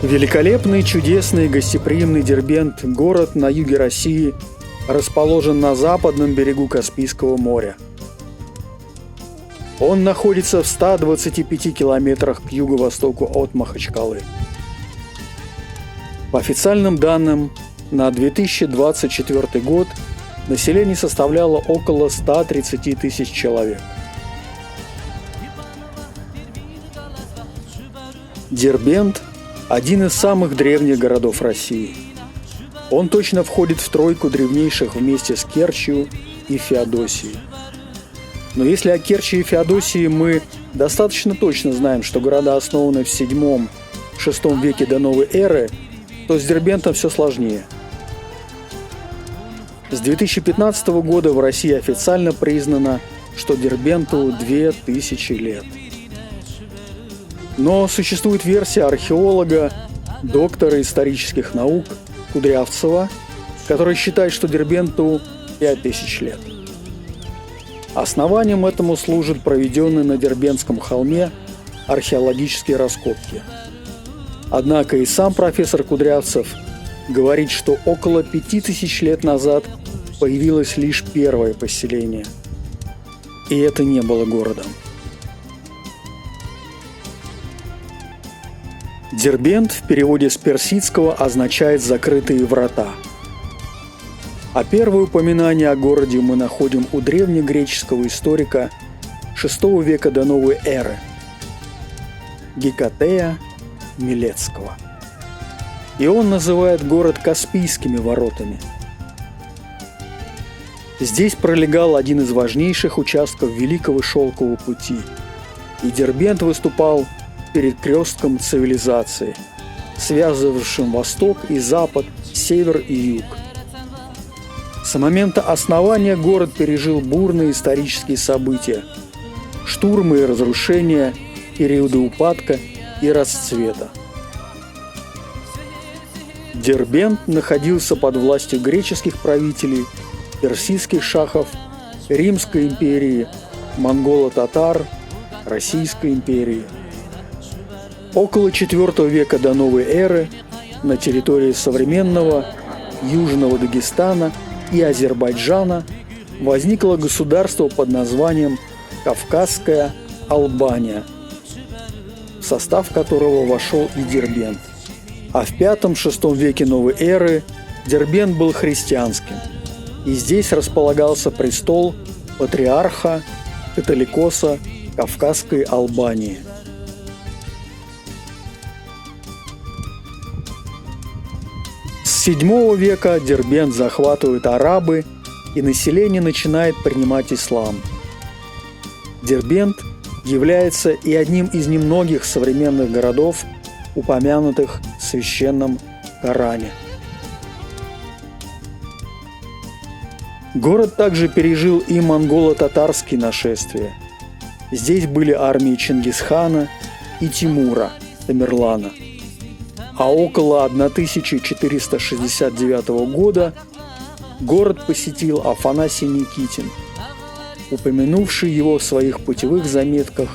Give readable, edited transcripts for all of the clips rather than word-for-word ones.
Великолепный, чудесный, гостеприимный Дербент – город на юге России, расположен на западном берегу Каспийского моря. Он находится в 125 километрах к юго-востоку от Махачкалы. По официальным данным, на 2024 год население составляло около 130 тысяч человек. Дербент – один из самых древних городов России. Он точно входит в тройку древнейших вместе с Керчью и Феодосией. Но если о Керчи и Феодосии мы достаточно точно знаем, что города основаны в VII-VI веке до новой эры, то с Дербентом все сложнее. С 2015 года в России официально признано, что Дербенту 2000 лет. Но существует версия археолога, доктора исторических наук Кудрявцева, который считает, что Дербенту 5000 лет. Основанием этому служат проведенные на Дербентском холме археологические раскопки. Однако и сам профессор Кудрявцев говорит, что около 5000 лет назад появилось лишь первое поселение. И это не было городом. Дербент в переводе с персидского означает «закрытые врата». А первое упоминание о городе мы находим у древнегреческого историка VI века до новой эры Гекатея Милецкого. И он называет город Каспийскими воротами. Здесь пролегал один из важнейших участков Великого Шелкового пути, и Дербент выступал перекрестком цивилизации, связывавшим Восток и Запад, Север и Юг. С момента основания город пережил бурные исторические события, штурмы и разрушения, периоды упадка и расцвета. Дербент находился под властью греческих правителей, персидских шахов, Римской империи, монголо-татар, Российской империи. Около IV века до новой эры на территории современного Южного Дагестана и Азербайджана возникло государство под названием Кавказская Албания, в состав которого вошел и Дербент. А в V-VI веке новой эры Дербент был христианским, и здесь располагался престол патриарха католикоса Кавказской Албании. С VII века Дербент захватывают арабы, и население начинает принимать ислам. Дербент является и одним из немногих современных городов, упомянутых в Священном Коране. Город также пережил и монголо-татарские нашествия. Здесь были армии Чингисхана и Тимура Тамерлана. А около 1469 года город посетил Афанасий Никитин, упомянувший его в своих путевых заметках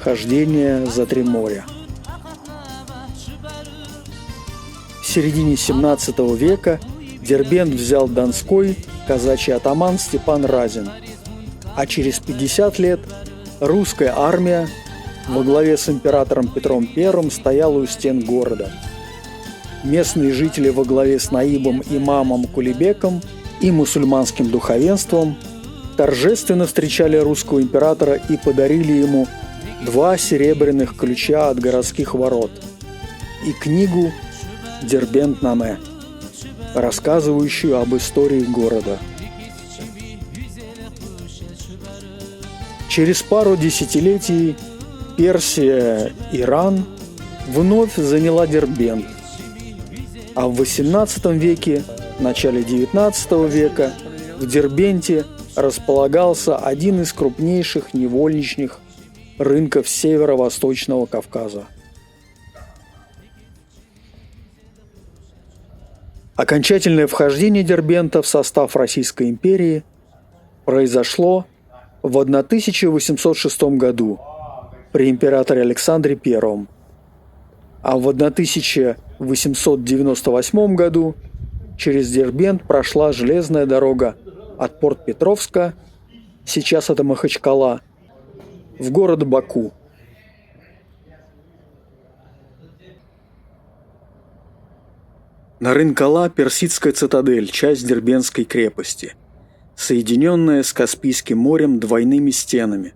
«Хождение за три моря». В середине XVII века Дербент взял донской казачий атаман Степан Разин, а через 50 лет русская армия во главе с императором Петром I стояла у стен города. Местные жители во главе с наибом имамом Кулебеком и мусульманским духовенством торжественно встречали русского императора и подарили ему 2 серебряных ключа от городских ворот и книгу «Дербент-наме», рассказывающую об истории города. Через пару десятилетий Персия, Иран вновь заняла Дербент, а в XVIII веке, начале XIX века в Дербенте располагался один из крупнейших невольничьих рынков северо-восточного Кавказа. Окончательное вхождение Дербента в состав Российской империи произошло в 1806 году при императоре Александре I. А в 1898 году через Дербент прошла железная дорога от Порт-Петровска, сейчас это Махачкала, в город Баку. Нарынкала – персидская цитадель, часть Дербентской крепости, соединенная с Каспийским морем двойными стенами,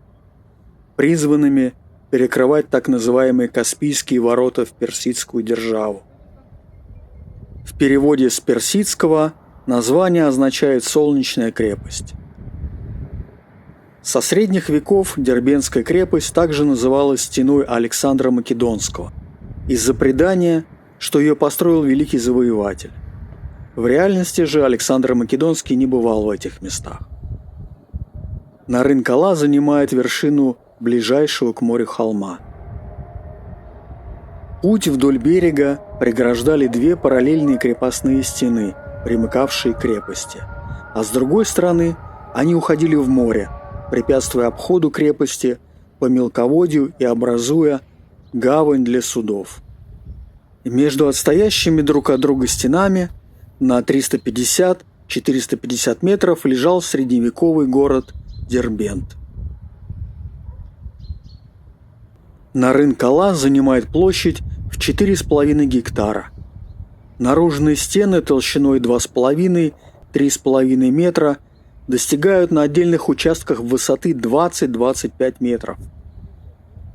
призванными перекрывать так называемые Каспийские ворота в персидскую державу. В переводе с персидского название означает «солнечная крепость». Со средних веков Дербентская крепость также называлась стеной Александра Македонского из-за предания, что ее построил великий завоеватель. В реальности же Александр Македонский не бывал в этих местах. Нарынкала занимает вершину ближайшего к морю холма. Путь вдоль берега преграждали две параллельные крепостные стены, примыкавшие к крепости, а с другой стороны они уходили в море, препятствуя обходу крепости по мелководью и образуя гавань для судов. Между отстоящими друг от друга стенами на 350-450 метров лежал средневековый город Дербент. Нарынкала занимает площадь в 4,5 гектара. Наружные стены толщиной 2,5-3,5 метра достигают на отдельных участках высоты 20-25 метров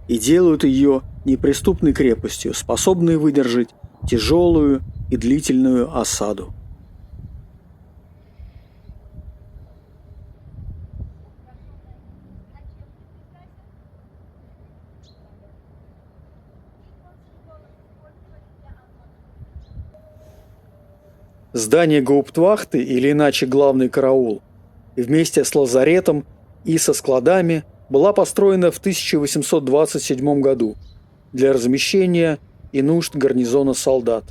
и делают ее неприступной крепостью, способной выдержать тяжелую и длительную осаду. Здание гауптвахты, или иначе главный караул, вместе с лазаретом и со складами была построена в 1827 году для размещения и нужд гарнизона солдат.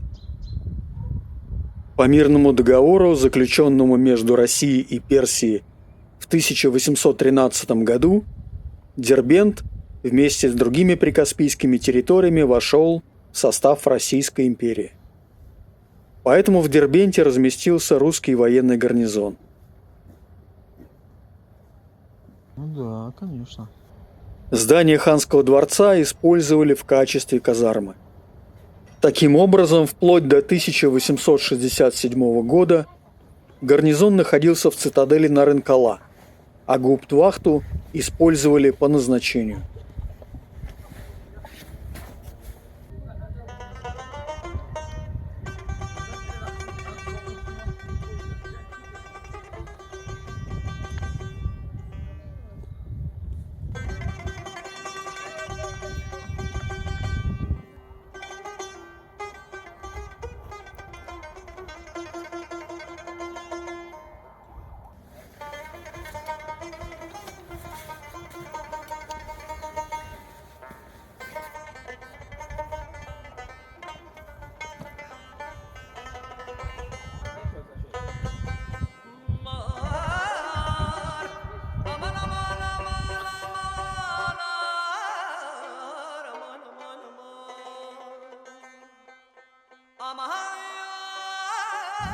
По мирному договору, заключенному между Россией и Персией в 1813 году, Дербент вместе с другими прикаспийскими территориями вошел в состав Российской империи. Поэтому в Дербенте разместился русский военный гарнизон. Ну да, конечно. Здание ханского дворца использовали в качестве казармы. Таким образом, вплоть до 1867 года гарнизон находился в цитадели Нарынкала, а гауптвахту использовали по назначению.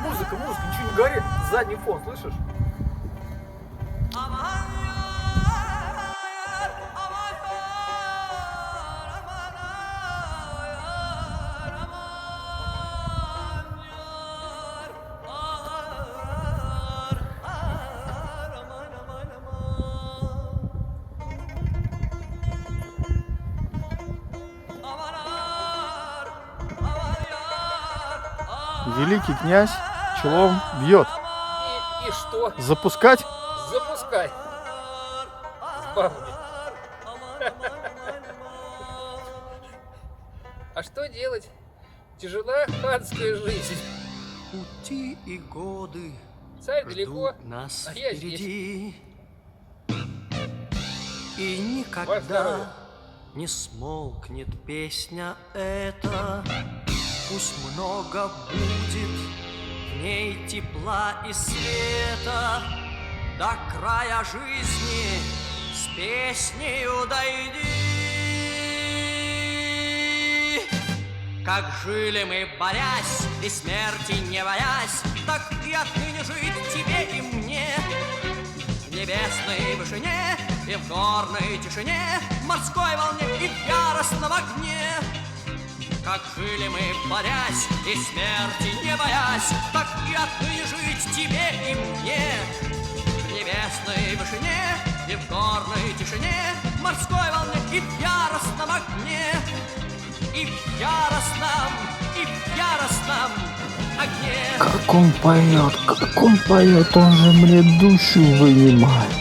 Музыка, ничего не горит. Задний фон, слышишь? Великий князь челом бьет. И что? Запускать? Запускай. С бабами. А что делать? Тяжела ханская жизнь. Пути и годы Царь далеко, ждут нас а я впереди. И Ваше здоровье. никогда не смолкнет песня эта. Пусть много будет в ней тепла и света. До края жизни с песнею дойди. Как жили мы, борясь и смерти не боясь, так и отныне жить тебе и мне. В небесной вышине и в горной тишине, в морской волне и в яростном огне. Как жили мы, борясь и смерти не боясь, так и отныне жить тебе и мне. В небесной вышине и в горной тишине, в морской волне и в яростном огне. И в яростном огне. Как он поет, он же мне душу вынимает.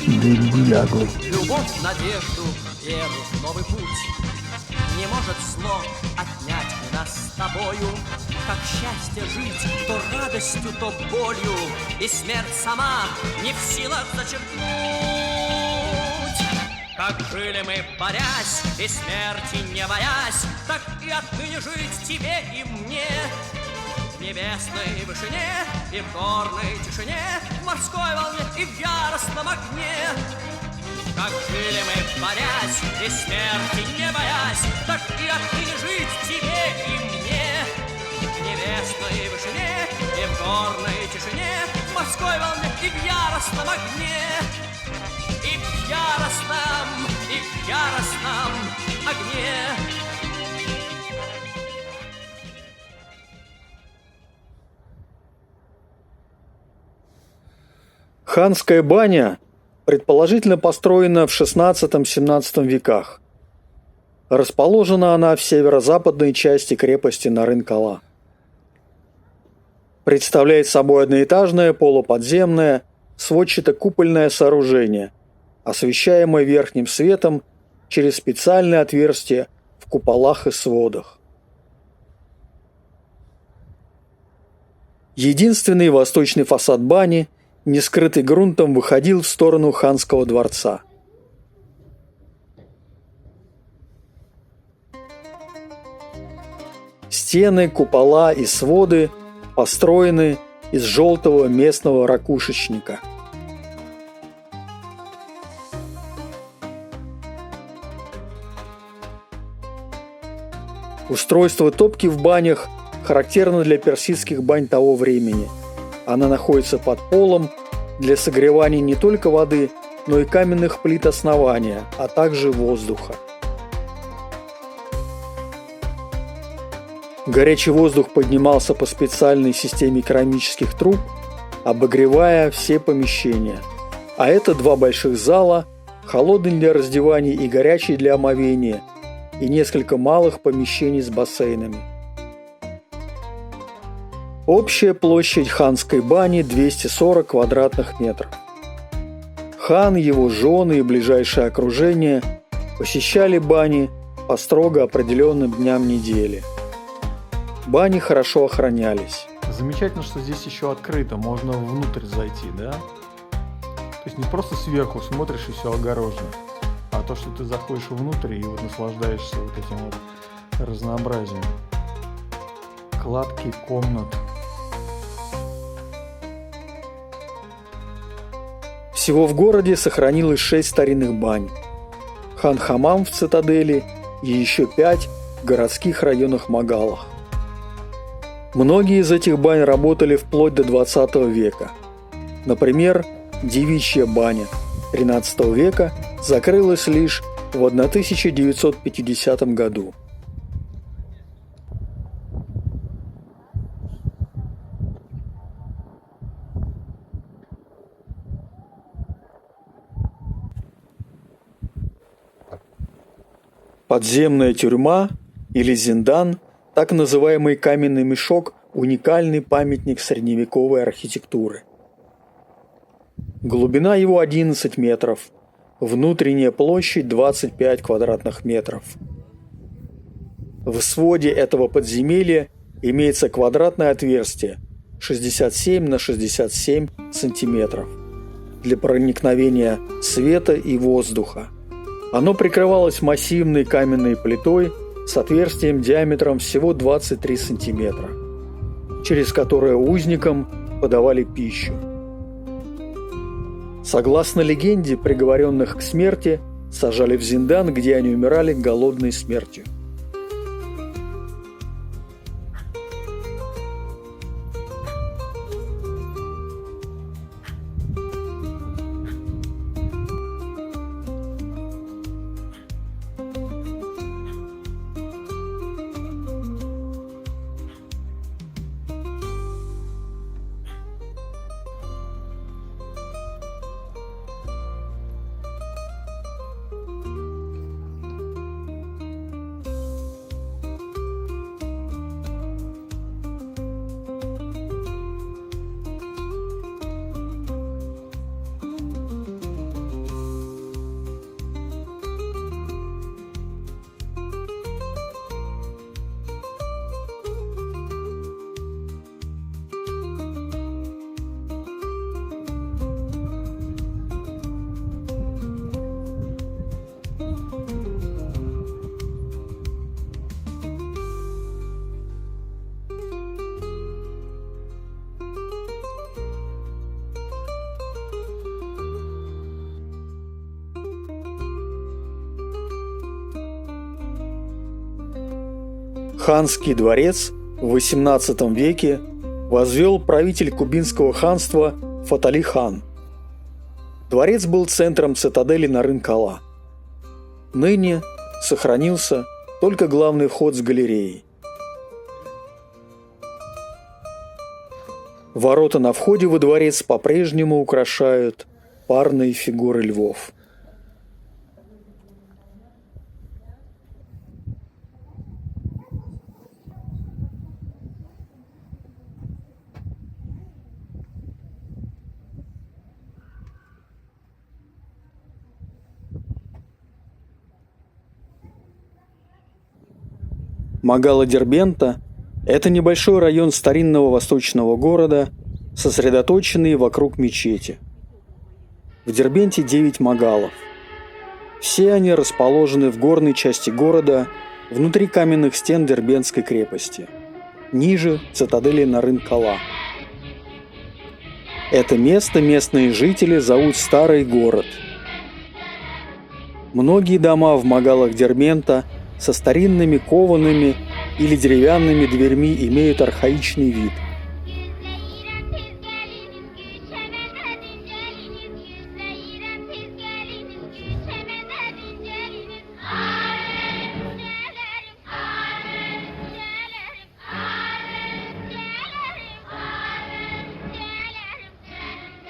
Бляглый. Любовь, надежду, веру, новый путь. Не может зло отнять у нас с тобою. Как счастье жить то радостью, то болью. И смерть сама не в силах зачеркнуть. Как жили мы, борясь и смерти не боясь, так и отныне жить тебе и мне. В небесной вышине и в горной тишине, в морской волне и в яростном огне. Как жили мы, борясь и смерти не боясь, так и отныне жить тебе и мне. В небесной вышине и в горной тишине, в морской волне и в яростном огне. И в яростном огне. Ханская баня предположительно построена в XVI-XVII веках. Расположена она в северо-западной части крепости Нарын-Кала. Представляет собой одноэтажное полуподземное сводчато-купольное сооружение, освещаемое верхним светом через специальные отверстия в куполах и сводах. Единственный восточный фасад бани, не скрытый грунтом, выходил в сторону ханского дворца. Стены, купола и своды построены из желтого местного ракушечника. Устройство топки в банях характерно для персидских бань того времени. Она находится под полом для согревания не только воды, но и каменных плит основания, а также воздуха. Горячий воздух поднимался по специальной системе керамических труб, обогревая все помещения. А это два больших зала, холодный для раздевания и горячий для омовения, и несколько малых помещений с бассейнами. Общая площадь ханской бани 240 квадратных метров. Хан, его жены и ближайшее окружение посещали бани по строго определенным дням недели. Бани хорошо охранялись. Замечательно, что здесь еще открыто, можно внутрь зайти, да? То есть не просто сверху смотришь и все огорожено, а то, что ты заходишь внутрь и вот наслаждаешься вот этим вот разнообразием. Кладки комнат. Всего в городе сохранилось 6 старинных бань. Хан-Хамам в цитадели и еще 5 в городских районах Магалах. Многие из этих бань работали вплоть до 20 века. Например, Девичья баня 13 века закрылась лишь в 1950 году. Подземная тюрьма или зиндан, так называемый каменный мешок, уникальный памятник средневековой архитектуры. Глубина его 11 метров, внутренняя площадь 25 квадратных метров. В своде этого подземелья имеется квадратное отверстие 67 на 67 сантиметров для проникновения света и воздуха. Оно прикрывалось массивной каменной плитой с отверстием диаметром всего 23 сантиметра, через которое узникам подавали пищу. Согласно легенде, приговоренных к смерти сажали в зиндан, где они умирали голодной смертью. Ханский дворец в XVIII веке возвел правитель кубинского ханства Фатали хан. Дворец был центром цитадели Нарын-Кала. Ныне сохранился только главный вход с галереей. Ворота на входе во дворец по-прежнему украшают парные фигуры львов. Магала Дербента – это небольшой район старинного восточного города, сосредоточенный вокруг мечети. В Дербенте 9 магалов. Все они расположены в горной части города, внутри каменных стен Дербентской крепости, ниже цитадели Нарын-Кала. Это место местные жители зовут Старый город. Многие дома в магалах Дербента со старинными коваными или деревянными дверьми имеют архаичный вид.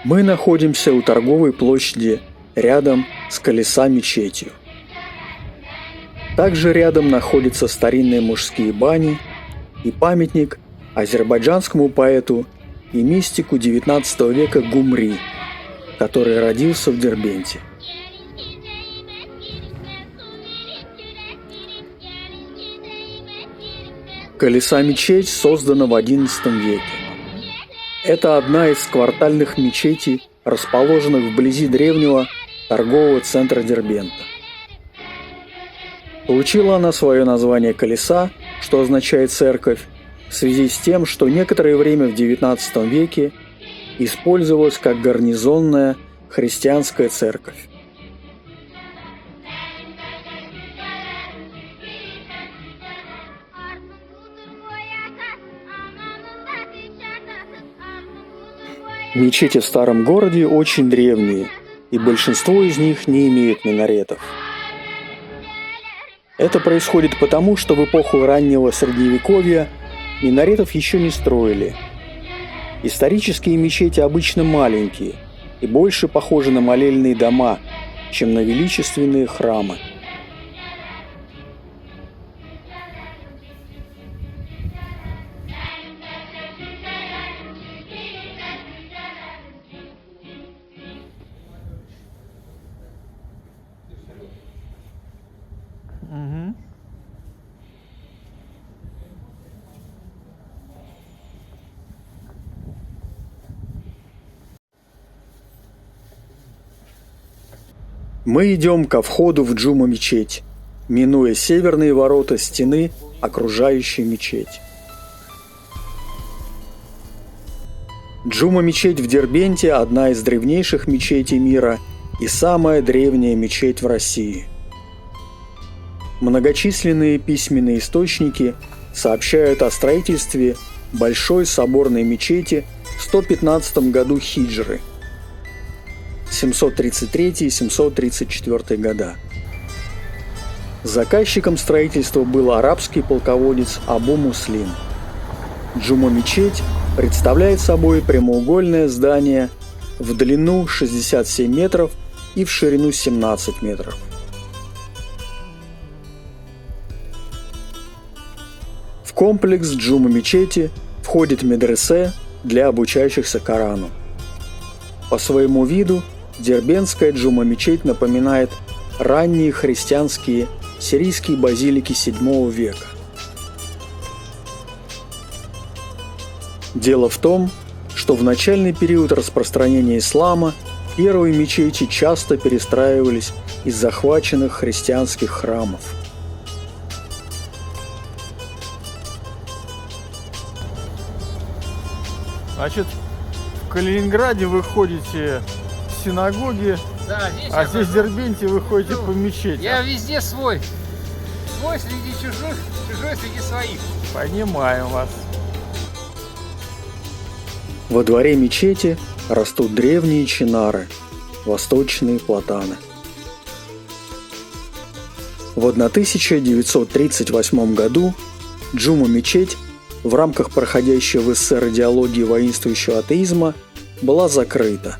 Мы находимся у торговой площади рядом с колеса-мечетью. Также рядом находятся старинные мужские бани и памятник азербайджанскому поэту и мистику XIX века Гумри, который родился в Дербенте. Колеса-мечеть создана в XI веке. Это одна из квартальных мечетей, расположенных вблизи древнего торгового центра Дербента. Получила она свое название «Колеса», что означает «церковь», в связи с тем, что некоторое время в XIX веке использовалась как гарнизонная христианская церковь. Мечети в старом городе очень древние, и большинство из них не имеют минаретов. Это происходит потому, что в эпоху раннего Средневековья минаретов еще не строили. Исторические мечети обычно маленькие и больше похожи на молельные дома, чем на величественные храмы. Мы идем ко входу в Джума-мечеть, минуя северные ворота стены, окружающей мечеть. Джума-мечеть в Дербенте – одна из древнейших мечетей мира и самая древняя мечеть в России. Многочисленные письменные источники сообщают о строительстве Большой соборной мечети в 115 году хиджры, 733-734 года. Заказчиком строительства был арабский полководец Абу Муслим. Джума-мечеть представляет собой прямоугольное здание в длину 67 метров и в ширину 17 метров. В комплекс Джума-мечети входит медресе для обучающихся Корану. По своему виду Дербентская Джума-мечеть напоминает ранние христианские сирийские базилики VII века. Дело в том, что в начальный период распространения ислама первые мечети часто перестраивались из захваченных христианских храмов. Значит, в Калининграде вы ходите в синагоге, Да, здесь а здесь в Дербенте вы ходите по мечети. Я везде свой. Свой среди чужих, чужой среди своих. Понимаю вас. Во дворе мечети растут древние чинары, восточные платаны. В 1938 году Джума-мечеть в рамках проходящей в СССР идеологии воинствующего атеизма была закрыта.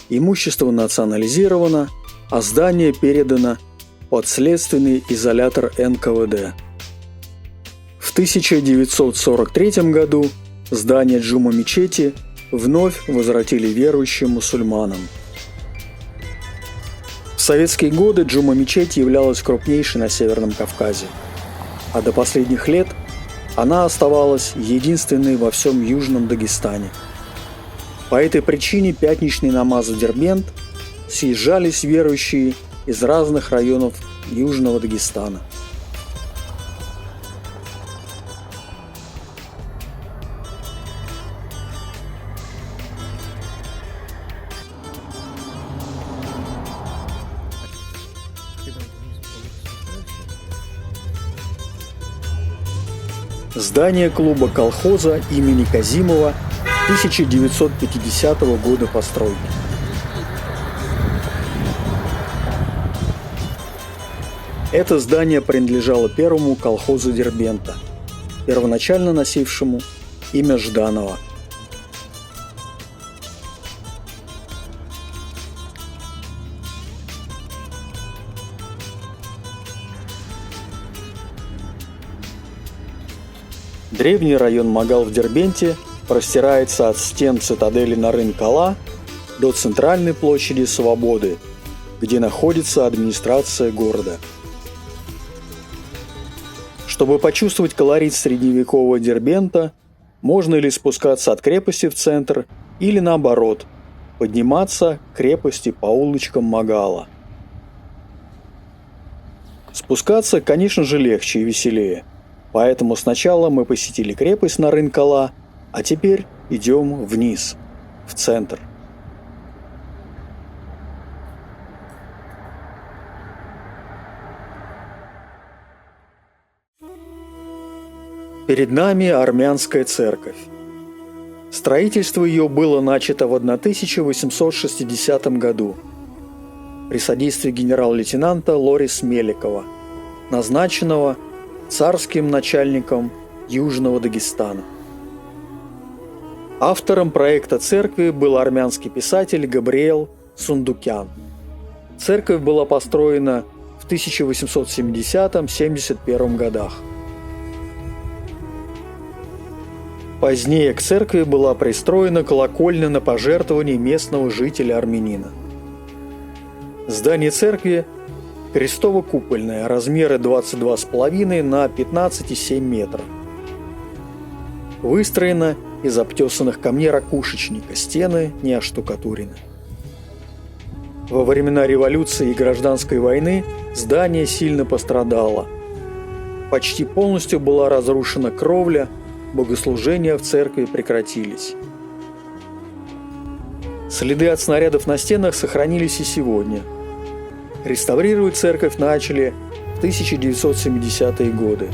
Имущество национализировано, а здание передано под следственный изолятор НКВД. В 1943 году здание Джума-мечети вновь возвратили верующим мусульманам. В советские годы Джума-мечеть являлась крупнейшей на Северном Кавказе, а до последних лет она оставалась единственной во всем Южном Дагестане. По этой причине пятничный намаз в Дербент съезжались верующие из разных районов Южного Дагестана. Здание клуба колхоза имени Казимова 1950 года постройки. Это здание принадлежало первому колхозу Дербента, первоначально носившему имя Жданова. Древний район Магал в Дербенте простирается от стен цитадели Нарын-Кала до центральной площади Свободы, где находится администрация города. Чтобы почувствовать колорит средневекового Дербента, можно или спускаться от крепости в центр, или наоборот, подниматься к крепости по улочкам Магала. Спускаться, конечно же, легче и веселее. Поэтому сначала мы посетили крепость Нарын-Кала, а теперь идем вниз, в центр. Перед нами армянская церковь. Строительство ее было начато в 1860 году при содействии генерал-лейтенанта Лорис Меликова, назначенного царским начальником Южного Дагестана. Автором проекта церкви был армянский писатель Габриэл Сундукян. Церковь была построена в 1870-71 годах. Позднее к церкви была пристроена колокольня на пожертвование местного жителя-армянина. Здание церкви крестово-купольное, размеры 22,5 на 15,7 метра. Выстроено из обтесанных камней ракушечника, стены не оштукатурены. Во времена революции и гражданской войны здание сильно пострадало. Почти полностью была разрушена кровля, богослужения в церкви прекратились. Следы от снарядов на стенах сохранились и сегодня. Реставрировать церковь начали в 1970-е годы.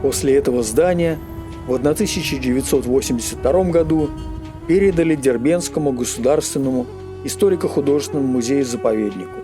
После этого здания в 1982 году передали Дербентскому государственному историко-художественному музею-заповеднику.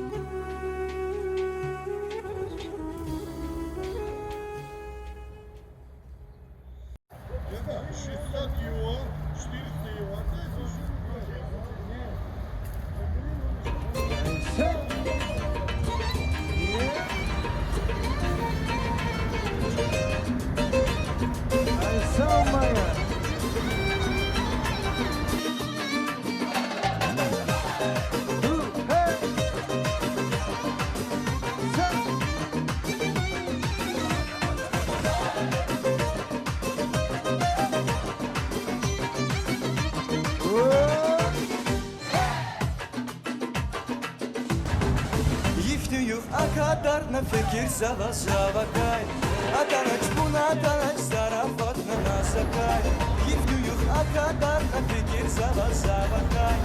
Akadarna fikir zava zavakay Atanach buna atanach zarafat na nasakay Yifnuyuk akadarna fikir zava zavakay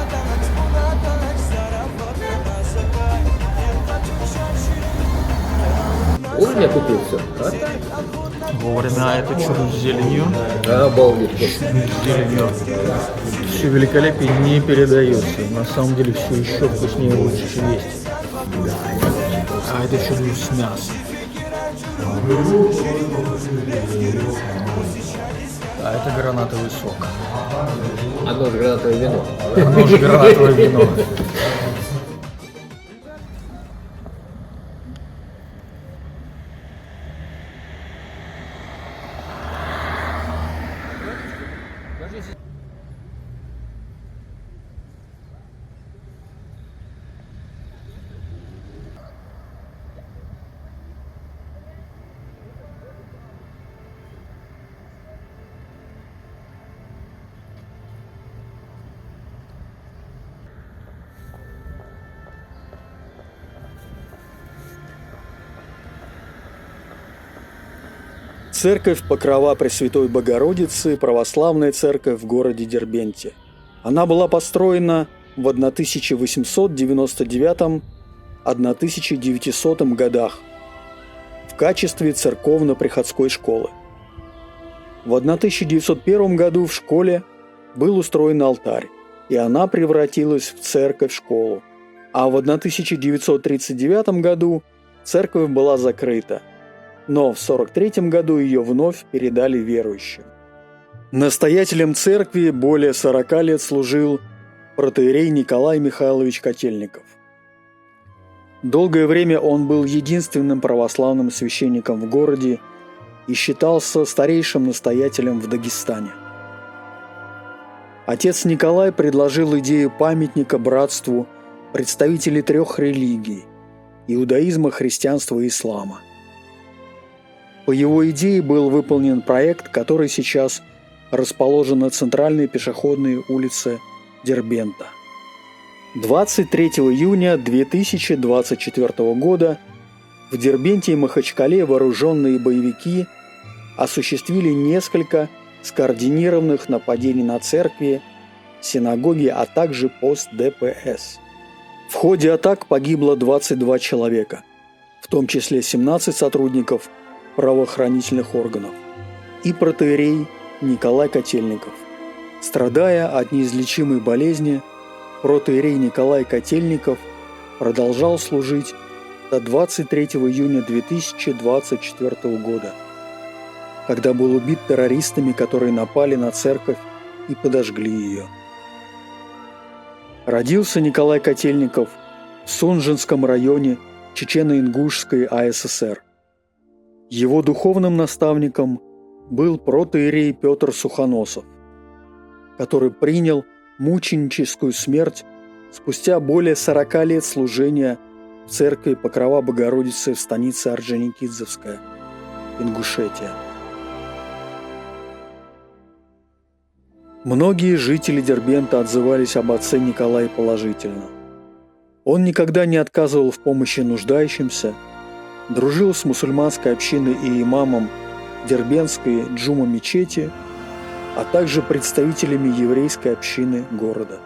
Atanach buna atanach zarafat na nasakay Yerkachuk şarşirin Вовремя купил все. Вовремя, а это чудо с зеленью. Обалдеть. С зеленью. Все великолепие не передается. На самом деле все еще вкуснее и лучше, чем есть. А это чудо с мясом. А это гранатовый сок. Одно же гранатовое вино. Оно же гранатовое вино. Церковь Покрова Пресвятой Богородицы – православная церковь в городе Дербенте. Она была построена в 1899-1900 годах в качестве церковно-приходской школы. В 1901 году в школе был устроен алтарь, и она превратилась в церковь-школу. А в 1939 году церковь была закрыта, но в 1943 году ее вновь передали верующим. Настоятелем церкви более 40 лет служил протоиерей Николай Михайлович Котельников. Долгое время он был единственным православным священником в городе и считался старейшим настоятелем в Дагестане. Отец Николай предложил идею памятника братству представителей 3 религий – иудаизма, христианства и ислама. По его идее был выполнен проект, который сейчас расположен на центральной пешеходной улице Дербента. 23 июня 2024 года в Дербенте и Махачкале вооруженные боевики осуществили несколько скоординированных нападений на церкви, синагоги, а также пост ДПС. В ходе атак погибло 22 человека, в том числе 17 сотрудников правоохранительных органов и протоиерей Николай Котельников. Страдая от неизлечимой болезни, протоиерей Николай Котельников продолжал служить до 23 июня 2024 года, когда был убит террористами, которые напали на церковь и подожгли ее. Родился Николай Котельников в Сунжинском районе Чечено-Ингушской АССР. Его духовным наставником был протоиерей Петр Сухоносов, который принял мученическую смерть спустя более 40 лет служения в церкви Покрова Богородицы в станице Орджоникидзевская, Ингушетия. Многие жители Дербента отзывались об отце Николае положительно. Он никогда не отказывал в помощи нуждающимся, дружил с мусульманской общиной и имамом Дербентской джума-мечети, а также представителями еврейской общины города.